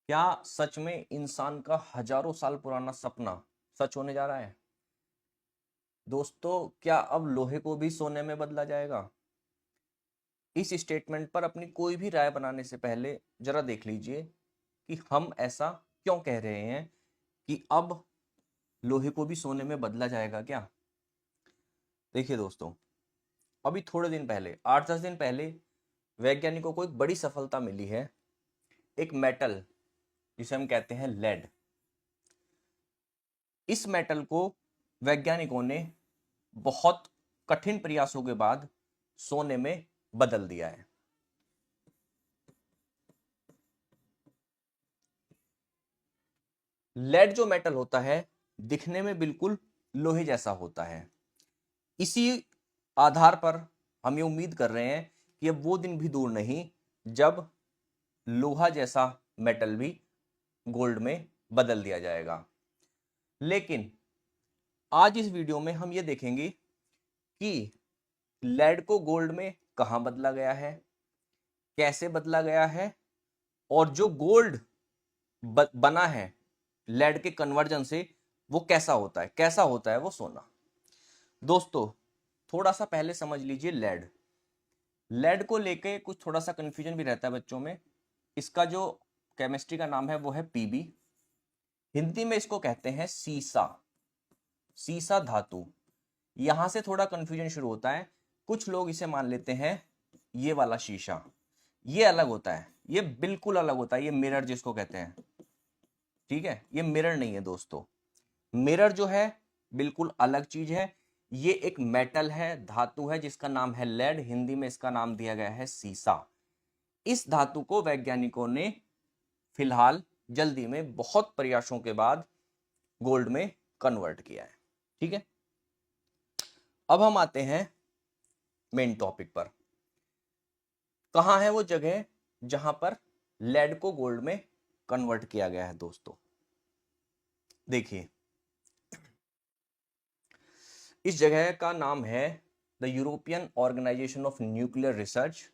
क्या सच में इंसान का हजारों साल पुराना सपना सच होने जा रहा है? दोस्तों, क्या अब लोहे को भी सोने में बदला जाएगा? इस स्टेटमेंट पर अपनी कोई भी राय बनाने से पहले जरा देख लीजिए कि हम ऐसा क्यों कह रहे हैं कि अब लोहे को भी सोने में बदला जाएगा क्या। देखिए दोस्तों, अभी थोड़े दिन पहले 8-10 दिन पहले वैज्ञानिकों को एक बड़ी सफलता मिली है। एक मेटल जिसे हम कहते हैं लेड, इस मेटल को वैज्ञानिकों ने बहुत कठिन प्रयासों के बाद सोने में बदल दिया है। लेड जो मेटल होता है दिखने में बिल्कुल लोहे जैसा होता है। इसी आधार पर हम ये उम्मीद कर रहे हैं कि अब वो दिन भी दूर नहीं जब लोहा जैसा मेटल भी गोल्ड में बदल दिया जाएगा। लेकिन आज इस वीडियो में हम ये देखेंगे कि लेड को गोल्ड में कहां बदला गया है, कैसे बदला गया है, और जो गोल्ड बना है लेड के कन्वर्जन से वो कैसा होता है वो सोना। दोस्तों, थोड़ा सा पहले समझ लीजिए लेड को लेके कुछ थोड़ा सा कंफ्यूजन भी रहता है बच्चों में। इसका जो केमिस्ट्री का नाम है वो है पीबी। हिंदी में इसको कहते हैं सीसा, सीसा धातु। यहां से थोड़ा कंफ्यूजन शुरू होता है। कुछ लोग इसे मान लेते हैं ये वाला शीशा, ये अलग होता है, ये बिल्कुल अलग होता है, ये मिरर जिसको कहते हैं। ठीक है, ये मिरर नहीं है दोस्तों। मिरर जो है बिल्कुल अलग चीज है। ये एक मेटल है, धातु है जिसका नाम है लेड। हिंदी में इसका नाम दिया गया है सीसा। इस धातु को वैज्ञानिकों ने फिलहाल जल्दी में बहुत प्रयासों के बाद गोल्ड में कन्वर्ट किया है। ठीक है, अब हम आते हैं मेन टॉपिक पर। कहां है वो जगह जहां पर लेड को गोल्ड में कन्वर्ट किया गया है दोस्तों? देखिए, इस जगह का नाम है the European Organization of Nuclear Research.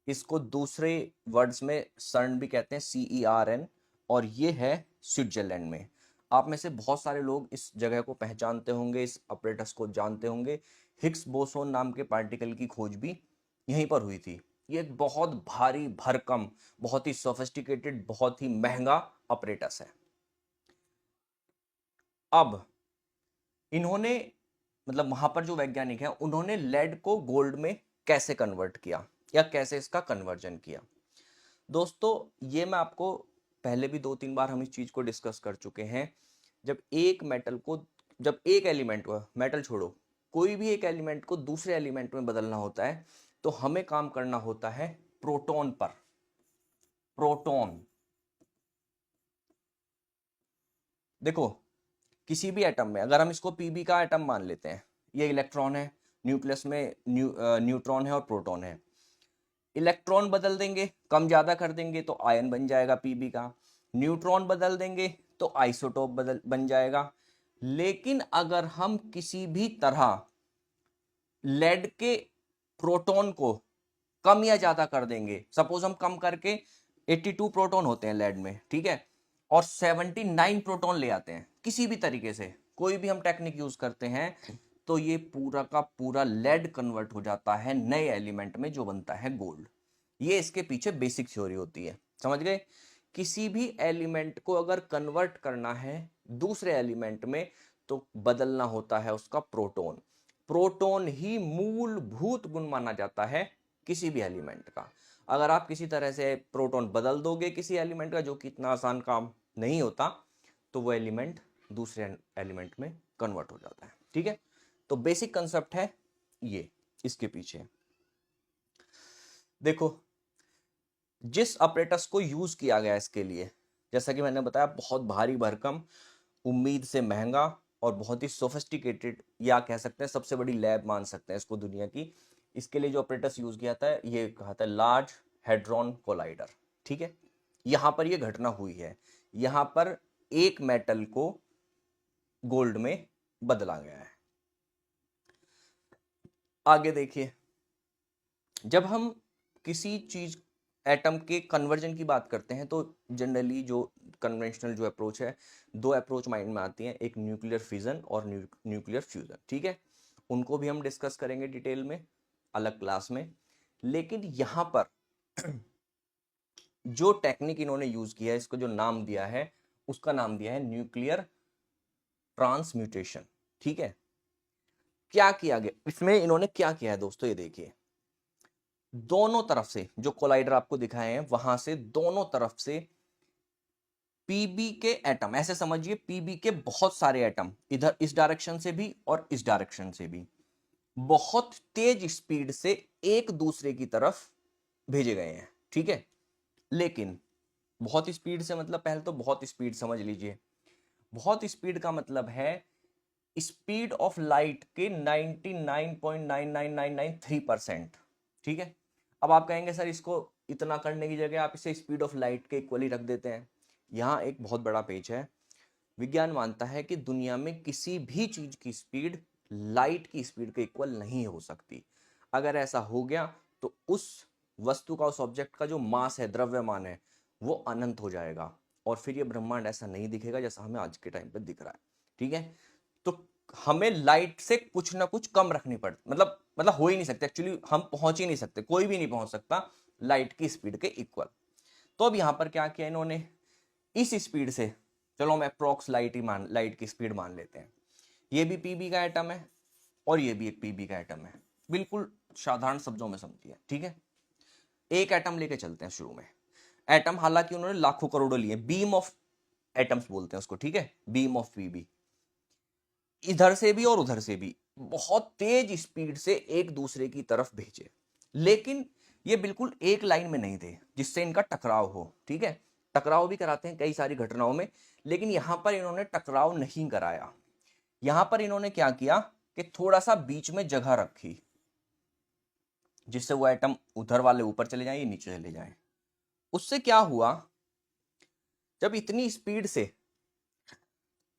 इसको दूसरे वर्ड्स में सर्न भी कहते हैं, CERN, और ये है स्विट्जरलैंड में। आप में से बहुत सारे लोग इस जगह को पहचानते होंगे, इस अपरेटस को जानते होंगे। हिग्स बोसोन नाम के पार्टिकल की खोज भी यहीं पर हुई थी। ये एक बहुत भारी भरकम, बहुत ही सोफिस्टिकेटेड, बहुत ही महंगा अपरेटस है। अब इन्होंने, मतलब वहां पर जो वैज्ञानिक हैं, उन्होंने लेड को गोल्ड में कैसे कन्वर्ट किया या कैसे इसका कन्वर्जन किया। दोस्तों, ये मैं आपको पहले भी 2-3 बार हम इस चीज को डिस्कस कर चुके हैं। जब एक मेटल को, जब एक एलिमेंट को, मेटल छोड़ो, कोई भी एक एलिमेंट को दूसरे एलिमेंट में बदलना होता है तो हमें काम करना होता है प्रोटॉन पर। प्रोटॉन, देखो, किसी भी एटम में अगर हम इसको पीबी का एटम मान लेते हैं, ये इलेक्ट्रॉन है, न्यूक्लियस में न्यूट्रॉन है और प्रोटॉन है। इलेक्ट्रॉन बदल देंगे, कम ज्यादा कर देंगे तो आयन बन जाएगा पीबी का। न्यूट्रॉन बदल देंगे तो आइसोटोप बन जाएगा। लेकिन अगर हम किसी भी तरह लेड के प्रोटॉन को कम या ज्यादा कर देंगे, सपोज हम कम करके 82 प्रोटॉन होते हैं लेड में, ठीक है, और 79 प्रोटॉन ले आते हैं, किसी भी तरीके से कोई भी हम टेक्निक यूज करते हैं, तो ये पूरा का पूरा लेड कन्वर्ट हो जाता है नए एलिमेंट में जो बनता है गोल्ड। ये इसके पीछे बेसिक थ्योरी होती है, समझ गए? किसी भी एलिमेंट को अगर कन्वर्ट करना है दूसरे एलिमेंट में तो बदलना होता है उसका प्रोटॉन। प्रोटॉन ही मूलभूत गुण माना जाता है किसी भी एलिमेंट का। अगर आप किसी तरह से प्रोटॉन बदल दोगे किसी एलिमेंट का, जो कि इतना आसान काम नहीं होता, तो वो एलिमेंट दूसरे एलिमेंट में कन्वर्ट हो जाता है। ठीक है, तो बेसिक कंसेप्ट है ये इसके पीछे। देखो, जिस अपरेटस को यूज किया गया इसके लिए, जैसा कि मैंने बताया, बहुत भारी भरकम, उम्मीद से महंगा और बहुत ही सोफिस्टिकेटेड, या कह सकते हैं सबसे बड़ी लैब मान सकते हैं इसको दुनिया की। इसके लिए जो अपरेटस यूज किया था ये कहा था लार्ज हेड्रॉन कोलाइडर। ठीक है, यहां पर ये घटना हुई है, यहां पर एक मेटल को गोल्ड में बदला गया है। आगे देखिए, जब हम किसी चीज एटम के कन्वर्जन की बात करते हैं तो जनरली जो कन्वेंशनल जो अप्रोच है, दो अप्रोच माइंड में आती हैं, एक न्यूक्लियर फिजन और न्यूक्लियर फ्यूजन। ठीक है, उनको भी हम डिस्कस करेंगे डिटेल में अलग क्लास में। लेकिन यहाँ पर जो टेक्निक इन्होंने यूज किया है, इसको जो नाम दिया है, उसका नाम दिया है न्यूक्लियर ट्रांसम्यूटेशन। ठीक है, क्या किया गया इसमें, इन्होंने क्या किया है दोस्तों, ये देखिए, दोनों तरफ से जो कोलाइडर आपको दिखाए हैं वहां से दोनों तरफ से पीबी के एटम, ऐसे समझिए पीबी के बहुत सारे एटम इधर इस डायरेक्शन से भी और इस डायरेक्शन से भी बहुत तेज स्पीड से एक दूसरे की तरफ भेजे गए हैं। ठीक है, लेकिन बहुत स्पीड से मतलब पहले तो बहुत स्पीड समझ लीजिए, बहुत स्पीड का मतलब है स्पीड ऑफ लाइट के 99.99993%। ठीक है, अब आप कहेंगे सर इसको इतना करने की जगह आप इसे स्पीड ऑफ लाइट के इक्वली रख देते हैं। यहाँ एक बहुत बड़ा पेज है, विज्ञान मानता है कि दुनिया में किसी भी चीज की स्पीड लाइट की स्पीड के इक्वल नहीं हो सकती। अगर ऐसा हो गया तो उस वस्तु का, उस ऑब्जेक्ट का जो मास है, द्रव्यमान है, वो अनंत हो जाएगा और फिर ये ब्रह्मांड ऐसा नहीं दिखेगा जैसा हमें आज के टाइम पे दिख रहा है। ठीक है, तो हमें लाइट से कुछ ना कुछ कम रखनी पड़ती, मतलब हो ही नहीं सकते, एक्चुअली हम पहुंच ही नहीं सकते, कोई भी नहीं पहुंच सकता लाइट की स्पीड के इक्वल। तो अब यहां पर क्या किया इन्होंने, इस स्पीड से, चलो हम अप्रोक्स लाइट की स्पीड मान लेते हैं, ये भी पीबी का एटम है और ये भी एक पीबी का एटम है, बिल्कुल साधारण शब्दों में समझिए। ठीक है, एक एटम लेके चलते हैं शुरू में। एटम हालांकि उन्होंने लाखों करोड़ों लिए, बीम ऑफ एटम्स बोलते हैं उसको। ठीक है, बीम ऑफ पीबी, इधर से भी और उधर से भी बहुत तेज स्पीड से एक दूसरे की तरफ भेजे, लेकिन ये बिल्कुल एक लाइन में नहीं थे जिससे इनका टकराव हो। ठीक है, टकराव भी कराते हैं कई सारी घटनाओं में, लेकिन यहां पर इन्होंने टकराव नहीं कराया। यहां पर इन्होंने क्या किया कि थोड़ा सा बीच में जगह रखी जिससे वो एटम उधर वाले ऊपर चले जाएं, ये नीचे चले जाएं। उससे क्या हुआ, जब इतनी स्पीड से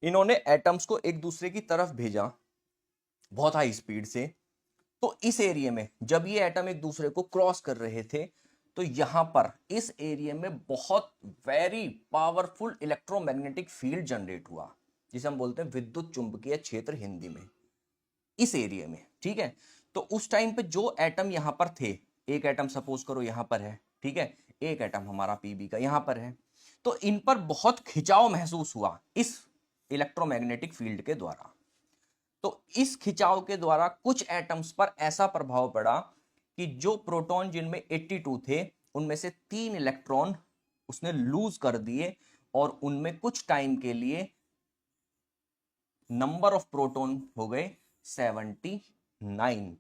इन्होंने एटम्स को एक दूसरे की तरफ भेजा बहुत हाई स्पीड से, तो इस एरिया में जब ये एटम एक दूसरे को क्रॉस कर रहे थे तो यहां पर इस एरिया में बहुत very powerful electromagnetic field generate हुआ, जिसे हम बोलते हैं विद्युत चुंबकीय क्षेत्र हिंदी में, इस एरिया में। ठीक है, तो उस टाइम पे जो एटम यहां पर थे, एक एटम सपोज करो यहां पर है, ठीक है, एक एटम हमारा पीबी का यहां पर है, तो इन पर बहुत खिंचाव महसूस हुआ इस इलेक्ट्रोमैग्नेटिक फील्ड के द्वारा। तो इस खिंचाव के द्वारा कुछ एटम्स पर ऐसा प्रभाव पड़ा कि जो प्रोटॉन जिनमें 82 थे, उनमें से 3 इलेक्ट्रॉन उसने लूज कर दिए और उनमें कुछ टाइम के लिए नंबर ऑफ प्रोटॉन हो गए 79।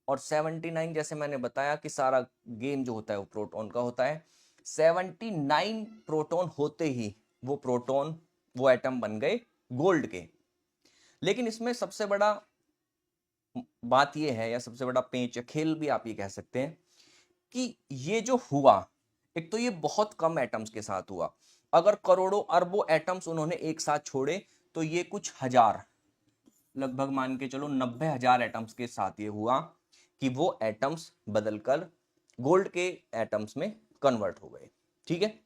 और 79, जैसे मैंने बताया कि सारा गेम जो होता है वो प्रोटॉन का होता है, 79 प्रोटॉन होते ही वो प्रोटॉन, वो एटम बन गए गोल्ड के। लेकिन इसमें सबसे बड़ा बात यह है, या सबसे बड़ा पेंच या खेल भी आप ये कह सकते हैं, कि ये जो हुआ, एक तो ये बहुत कम एटम्स के साथ हुआ। अगर करोड़ों अरबों एटम्स उन्होंने एक साथ छोड़े तो ये कुछ हजार, लगभग मान के चलो 90,000 एटम्स के साथ ये हुआ कि वो एटम्स बदलकर गोल्ड के एटम्स में कन्वर्ट हो गए। ठीक है,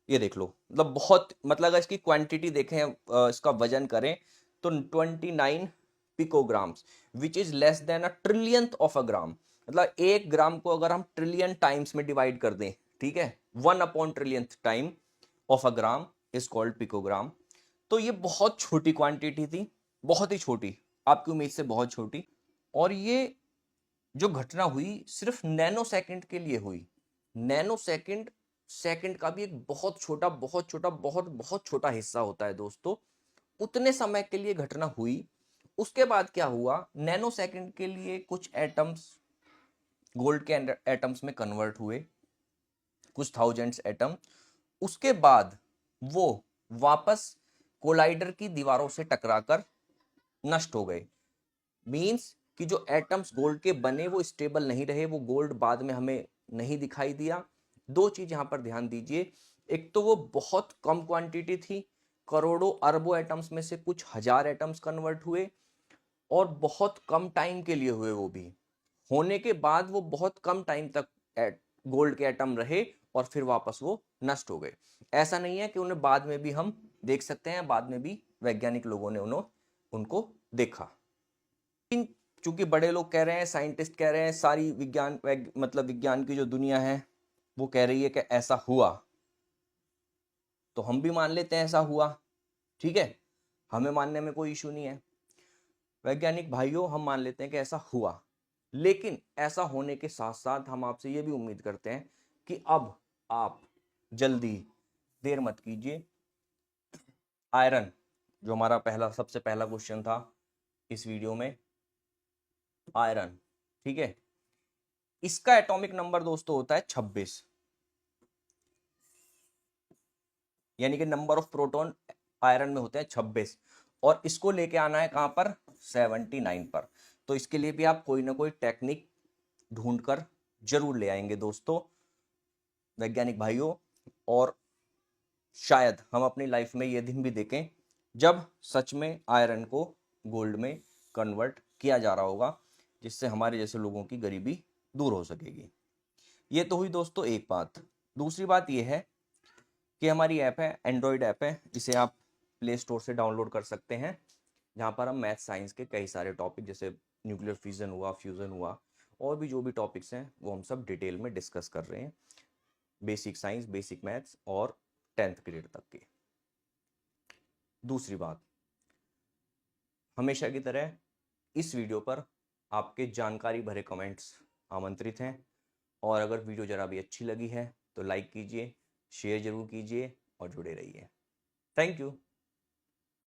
ये देख लो, मतलब बहुत, मतलब अगर इसकी क्वांटिटी देखें, इसका वजन करें तो 29 picograms, which is less than a trillionth of a gram. मतलब 1 ग्राम को अगर हम ट्रिलियन टाइम्स में डिवाइड कर दें, ठीक है, 1/ट्रिलियंथ time of a gram is called picogram. तो ये बहुत छोटी क्वांटिटी थी, बहुत ही छोटी, आपकी उम्मीद से बहुत छोटी। और ये जो घटना हुई सिर्फ नैनो सेकंड के लिए हुई। नैनो सेकंड, सेकंड का भी एक बहुत छोटा बहुत छोटा बहुत बहुत छोटा हिस्सा होता है दोस्तों, उतने समय के लिए घटना हुई। उसके बाद क्या हुआ, नैनो सेकंड के लिए कुछ एटम्स गोल्ड के एटम्स में कन्वर्ट हुए, कुछ थाउजेंड्स एटम। उसके बाद वो वापस कोलाइडर की दीवारों से टकराकर नष्ट हो गए। मींस कि जो एटम्स गोल्ड के बने वो स्टेबल नहीं रहे, वो गोल्ड बाद में हमें नहीं दिखाई दिया। दो चीज यहां पर ध्यान दीजिए, एक तो वो बहुत कम क्वांटिटी थी, करोड़ों अरबों एटम्स में से कुछ हजार एटम्स कन्वर्ट हुए, और बहुत कम टाइम के लिए हुए, वो भी होने के बाद वो बहुत कम टाइम तक गोल्ड के एटम रहे और फिर वापस वो नष्ट हो गए। ऐसा नहीं है कि उन्हें बाद में भी हम देख सकते हैं, बाद में भी वैज्ञानिक लोगों ने उनको देखा। चूंकि बड़े लोग कह रहे हैं, साइंटिस्ट कह रहे हैं, सारी मतलब विज्ञान की जो दुनिया है वो कह रही है कि ऐसा हुआ, तो हम भी मान लेते हैं ऐसा हुआ, ठीक है, हमें मानने में कोई इशू नहीं है। वैज्ञानिक भाइयों, हम मान लेते हैं कि ऐसा हुआ, लेकिन ऐसा होने के साथ साथ हम आपसे ये भी उम्मीद करते हैं कि अब आप जल्दी देर मत कीजिए। आयरन, जो हमारा सबसे पहला क्वेश्चन था इस वीडियो में, आयरन, ठीक है, इसका एटॉमिक नंबर दोस्तों होता है 26, यानी कि नंबर ऑफ प्रोटॉन आयरन में होते हैं 26, और इसको लेके आना है कहां पर, 79 पर। तो इसके लिए भी आप कोई ना कोई टेक्निक ढूंढकर जरूर ले आएंगे दोस्तों, वैज्ञानिक भाइयों, और शायद हम अपनी लाइफ में ये दिन भी देखें जब सच में आयरन को गोल्ड में कन्वर्ट किया जा रहा होगा, जिससे हमारे जैसे लोगों की गरीबी दूर हो सकेगी। ये तो हुई दोस्तों एक बात। दूसरी बात ये है कि हमारी ऐप है, एंड्रॉयड ऐप है, इसे आप प्ले स्टोर से डाउनलोड कर सकते हैं, जहाँ पर हम मैथ साइंस के कई सारे टॉपिक जैसे न्यूक्लियर फिजन हुआ, फ्यूजन हुआ, और भी जो भी टॉपिक्स हैं वो हम सब डिटेल में डिस्कस कर रहे हैं, बेसिक साइंस, बेसिक मैथ्स और 10th ग्रेड तक के। दूसरी बात, हमेशा की तरह इस वीडियो पर आपके जानकारी भरे कमेंट्स आमंत्रित हैं, और अगर वीडियो जरा भी अच्छी लगी है तो लाइक कीजिए, शेयर जरूर कीजिए और जुड़े रहिए। Thank you.